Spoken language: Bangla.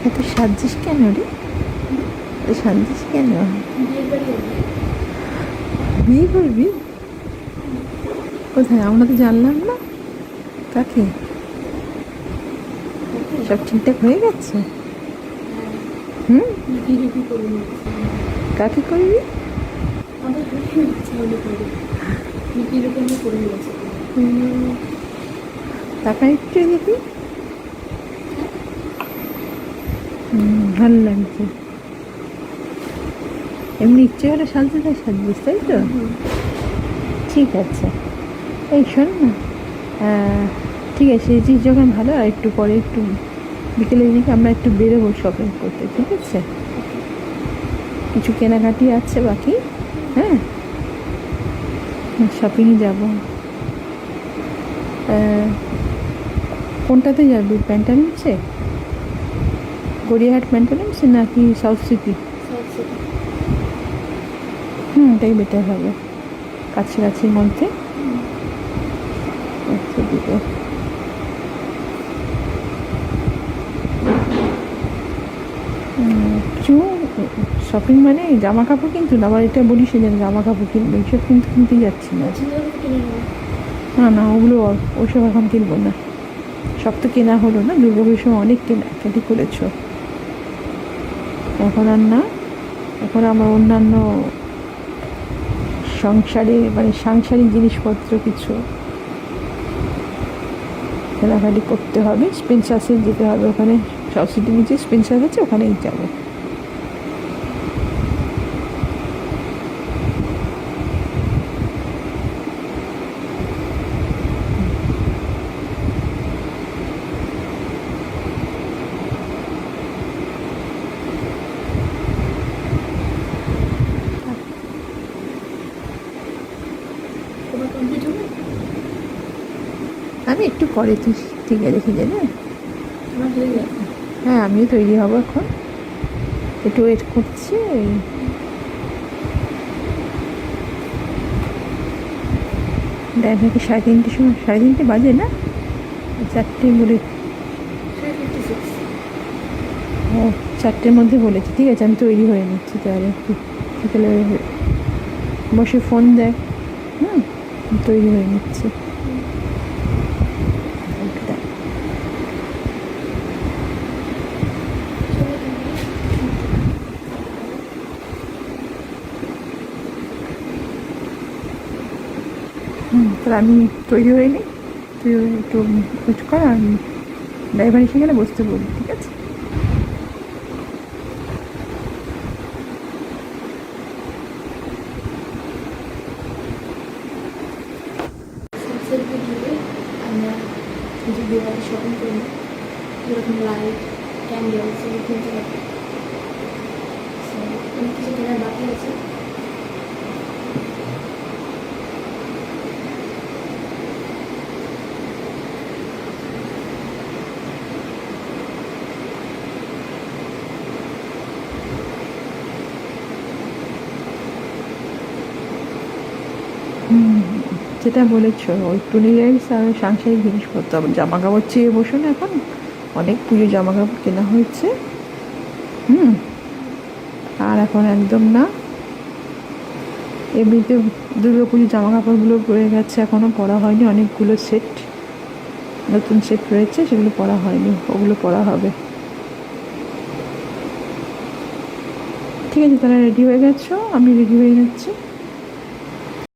এত সাজছিস কেন রে? এত সাজছিস কেন? বিয়ে করবি? কোথায়? আমরা তো জানলাম না। কাকে? সব ঠিকঠাক হয়ে গেছে? হুম, কাকে করবি? টাকা একটু দেখি। ভালো লাগছে। এমনি ইচ্ছে করে সাজতে তাই সাজছিস, তাই তো? ঠিক আছে। এই শোন না, ঠিক আছে, সেজেছিস যখন ভালো। আর একটু পরে একটু বিকেলের দিকে আমরা একটু বেরোবো শপিং করতে, ঠিক আছে? কিছু কেনাকাটি আছে বাকি। হ্যাঁ, শপিংয়ে যাব। কোনটাতে যাবি? প্যান্টালুন্সে? গড়িয়াহাট প্যান্টালুন্সে নাকি সাউথ সিটি? এটাই বেটার হবে, কাছাকাছির মধ্যে। আচ্ছা, দিকে কিছু শপিং মানে জামা কাপড় কিন্তু না, আবার এটা বলিস যেন জামা কাপড় কিনবো, এইসব কিন্তু কিনতেই যাচ্ছি না। না না, ওগুলো ওইসব এখন কিনবো না। সব তো কেনা হলো না, দুর্গাপুজোর সময় অনেক কেনাকাটি করেছো। এখন আর না, এখন আমার অন্যান্য সংসারে মানে সাংসারিক জিনিসপত্র কিছু কেনাকাটি করতে হবে। স্পেন্সার্সে যেতে হবে, ওখানে সাউথ সিটির নিচে স্পেন্সার আছে, ওখানেই যাবো। আমি একটু পরে, তুই ঠিক আছে, দেখে যাবে। হ্যাঁ, আমিও তৈরি হব এখন, একটু ওয়েট করছি। ড্রাইভারকে 3:30 সময়, 3:30 বাজে না, 4টে বলে। ও, 4টের মধ্যে বলেছি, ঠিক আছে, আমি তৈরি হয়ে নিচ্ছি তাহলে। বিকেলে বসে ফোন দেখ। তৈরি হয়ে নিচ্ছি। তাহলে আমি তৈরি হয়ে নিই, তুই একটু ওয়েট কর। আমি ড্রাইভার এসে গেলে বসতে বলি, ঠিক আছে? আমরা কিছু বিয়েবাড়ি শপিং করি, যেরকম লাইট, ক্যান্ডেল, সেগুলো কিনতে পারি। অনেক কিছু কেনার বাকি আছে। যেটা বলেছ, ওই টুনিলাইটস আর সাংসারিক জিনিসপত্র, আবার জামা কাপড় চেয়ে বসো না, এখন অনেক পুজো জামা কাপড় কেনা হয়েছে। আর এখন একদম না, এমনিতে দুর্গা পুজোর জামা কাপড়গুলো রয়ে গেছে, এখনও পরা হয়নি। অনেকগুলো সেট, নতুন সেট রয়েছে, সেগুলো পরা হয়নি, ওগুলো পরা হবে। ঠিক আছে, তাহলে রেডি হয়ে গেছো, আমি রেডি হয়ে যাচ্ছি।